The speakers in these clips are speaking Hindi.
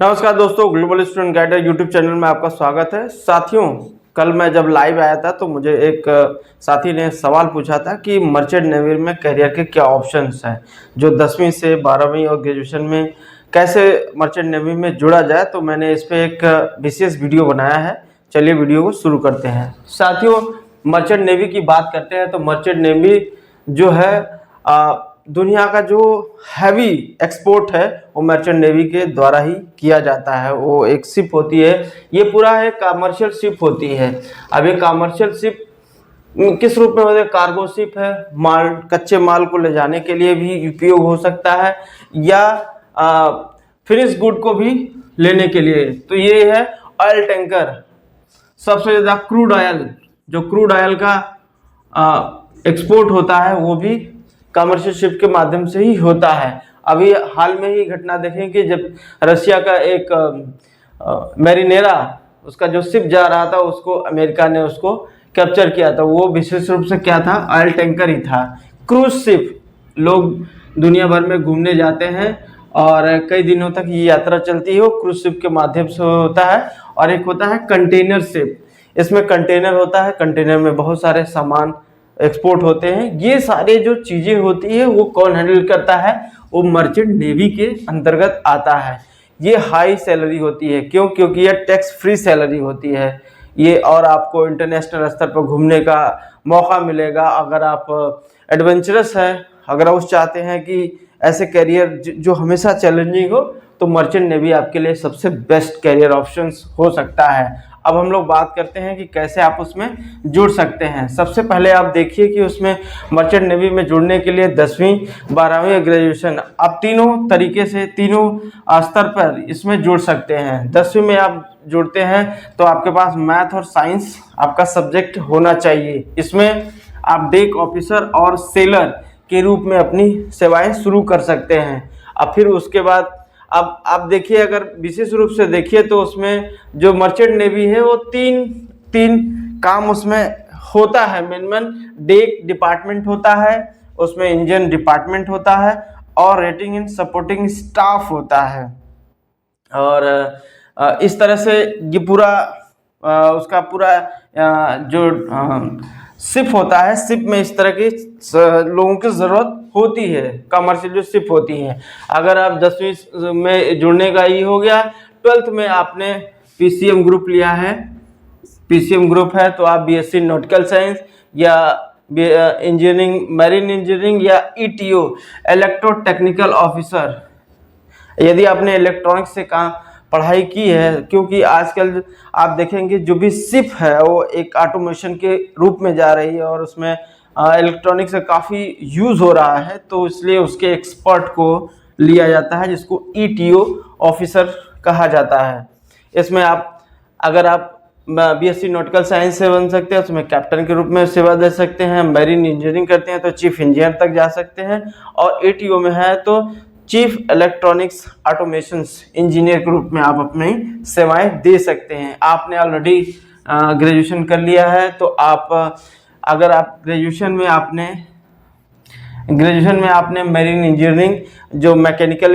नमस्कार दोस्तों, global student guider YouTube channel में आपका स्वागत है। साथियों, कल मैं जब लाइव आया था तो मुझे एक साथी ने सवाल पूछा था कि मर्चेंट नेवी में करियर के क्या ऑप्शंस हैं, जो 10वीं से 12वीं और ग्रेजुएशन में कैसे मर्चेंट नेवी में जुड़ा जाए। तो मैंने इस पर एक विशेष वीडियो बनाया है। चलिए वीडियो को शुरू करते हैं। साथियों, मर्चेंट नेवी की बात करते हैं तो मर्चेंट नेवी जो है दुनिया का जो हैवी एक्सपोर्ट है वो मर्चेंट नेवी के द्वारा ही किया जाता है। वो एक शिप होती है, ये पूरा एक कमर्शियल शिप होती है। अब ये कमर्शियल शिप किस रूप में होती है? कार्गो शिप है, माल कच्चे माल को ले जाने के लिए भी उपयोग हो सकता है या फिनिश गुड को भी लेने के लिए। तो ये है ऑयल टैंकर। सबसे ज़्यादा क्रूड ऑयल, जो क्रूड ऑयल का एक्सपोर्ट होता है वो भी कमर्शियल शिप के माध्यम से ही होता है। अभी हाल में ही घटना देखें कि जब रशिया का एक मैरिनेरा, उसका जो शिप जा रहा था, उसको अमेरिका ने उसको कैप्चर किया था। वो विशेष रूप से क्या था? ऑयल टैंकर ही था। क्रूज शिप, लोग दुनिया भर में घूमने जाते हैं और कई दिनों तक ये यात्रा चलती है, वो क्रूज शिप के माध्यम से होता है। और एक होता है कंटेनर शिप, इसमें कंटेनर होता है, कंटेनर में बहुत सारे सामान एक्सपोर्ट होते हैं। ये सारे जो चीज़ें होती है वो कौन हैंडल करता है? वो मर्चेंट नेवी के अंतर्गत आता है। ये हाई सैलरी होती है, क्योंकि ये टैक्स फ्री सैलरी होती है ये, और आपको इंटरनेशनल स्तर पर घूमने का मौका मिलेगा। अगर आप एडवेंचरस है, अगर आप चाहते हैं कि ऐसे करियर जो हमेशा चैलेंजिंग हो, तो मर्चेंट नेवी आपके लिए सबसे बेस्ट करियर ऑप्शंस हो सकता है। अब हम लोग बात करते हैं कि कैसे आप उसमें जुड़ सकते हैं। सबसे पहले आप देखिए कि उसमें मर्चेंट नेवी में जुड़ने के लिए 10वीं, 12वीं और ग्रेजुएशन, आप तीनों तरीके से, तीनों स्तर पर इसमें जुड़ सकते हैं। 10वीं में आप जुड़ते हैं तो आपके पास मैथ और साइंस आपका सब्जेक्ट होना चाहिए। इसमें आप डेक ऑफिसर और सेलर के रूप में अपनी सेवाएं शुरू कर सकते हैं। अब फिर उसके बाद अब आप देखिए, अगर विशेष रूप से देखिए तो उसमें जो मर्चेंट नेवी है वो तीन काम उसमें होता है। मेन डेक डिपार्टमेंट होता है, उसमें इंजन डिपार्टमेंट होता है और रेटिंग एंड सपोर्टिंग स्टाफ होता है। और इस तरह से ये पूरा उसका पूरा जो शिप होता है, शिप में इस तरह के लोगों की ज़रूरत होती है। कमर्शियल जो शिप होती है, अगर आप 10वीं में जुड़ने का ये हो गया, 12th में आपने पीसीएम ग्रुप लिया है, पीसीएम ग्रुप है तो आप बीएससी नॉटिकल साइंस या इंजीनियरिंग, मैरीन इंजीनियरिंग या ईटीओ इलेक्ट्रो टेक्निकल ऑफिसर, यदि आपने इलेक्ट्रॉनिक्स से पढ़ाई की है, क्योंकि आजकल आप देखेंगे जो भी शिप है वो एक ऑटोमेशन के रूप में जा रही है और उसमें इलेक्ट्रॉनिक्स का काफ़ी यूज़ हो रहा है, तो इसलिए उसके एक्सपर्ट को लिया जाता है, जिसको ईटीओ ऑफिसर कहा जाता है। इसमें अगर आप बीएससी नॉटिकल साइंस से बन सकते हैं, उसमें कैप्टन के रूप में सेवा दे सकते हैं। मैरीन इंजीनियरिंग करते हैं तो चीफ इंजीनियर तक जा सकते हैं, और ईटीओ में है तो चीफ इलेक्ट्रॉनिक्स ऑटोमेशंस इंजीनियर के रूप में आप अपनी सेवाएं दे सकते हैं। आपने ऑलरेडी ग्रेजुएशन कर लिया है तो अगर आप ग्रेजुएशन में आपने मैरीन इंजीनियरिंग, जो मैकेनिकल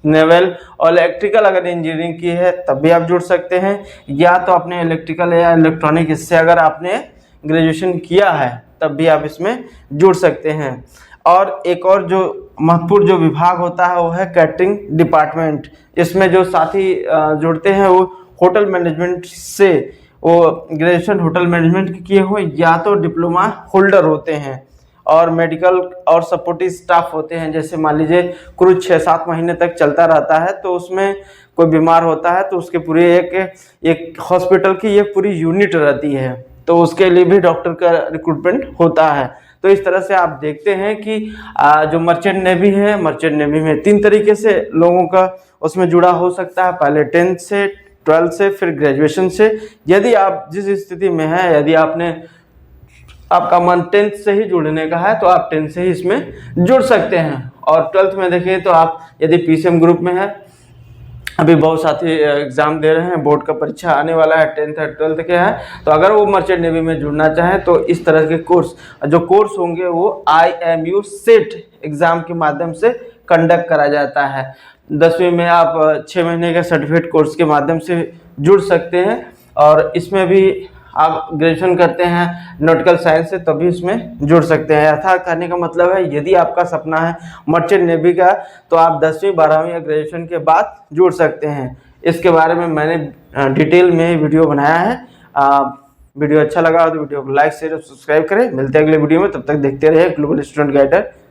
नेवल और इलेक्ट्रिकल अगर इंजीनियरिंग की है तब भी आप जुड़ सकते हैं, या तो अपने इलेक्ट्रिकल या इलेक्ट्रॉनिक इससे अगर आपने ग्रेजुएशन किया है तब भी आप इसमें जुड़ सकते हैं। और एक और जो महत्वपूर्ण जो विभाग होता है वो है कैटरिंग डिपार्टमेंट। इसमें जो साथी जुड़ते हैं वो होटल मैनेजमेंट से, वो ग्रेजुएशन होटल मैनेजमेंट किए हो या तो डिप्लोमा होल्डर होते हैं, और मेडिकल और सपोर्टिव स्टाफ होते हैं। जैसे मान लीजिए क्रूज 6-7 महीने तक चलता रहता है, तो उसमें कोई बीमार होता है तो उसके पूरे एक हॉस्पिटल की एक पूरी यूनिट रहती है, तो उसके लिए भी डॉक्टर का रिक्रूटमेंट होता है। तो इस तरह से आप देखते हैं कि जो मर्चेंट नेवी है, मर्चेंट नेवी में 3 तरीके से लोगों का उसमें जुड़ा हो सकता है। पहले 10th से, 12th से, फिर ग्रेजुएशन से। यदि आप जिस स्थिति में हैं, यदि आपका मन 10th से ही जुड़ने का है तो आप 10th से ही इसमें जुड़ सकते हैं। और 12th में देखें तो आप यदि पीसीएम ग्रुप में है, अभी बहुत साथी एग्जाम दे रहे हैं, बोर्ड का परीक्षा आने वाला है, 10th और 12th के है, तो अगर वो मर्चेंट नेवी में जुड़ना चाहें तो इस तरह के कोर्स होंगे वो IMU सेट एग्जाम के माध्यम से कंडक्ट करा जाता है। 10वीं में आप 6 महीने के सर्टिफिकेट कोर्स के माध्यम से जुड़ सकते हैं। और इसमें भी आप ग्रेजुएशन करते हैं नॉटिकल साइंस से तभी इसमें जुड़ सकते हैं। अर्थात कहने का मतलब है यदि आपका सपना है मर्चेंट नेवी का तो आप 10वीं 12वीं या ग्रेजुएशन के बाद जुड़ सकते हैं। इसके बारे में मैंने डिटेल में वीडियो बनाया है। वीडियो अच्छा लगा हो तो वीडियो को लाइक शेयर और सब्सक्राइब करें। मिलते हैं अगले वीडियो में, तब तक देखते रहिए ग्लोबल स्टूडेंट गाइडर।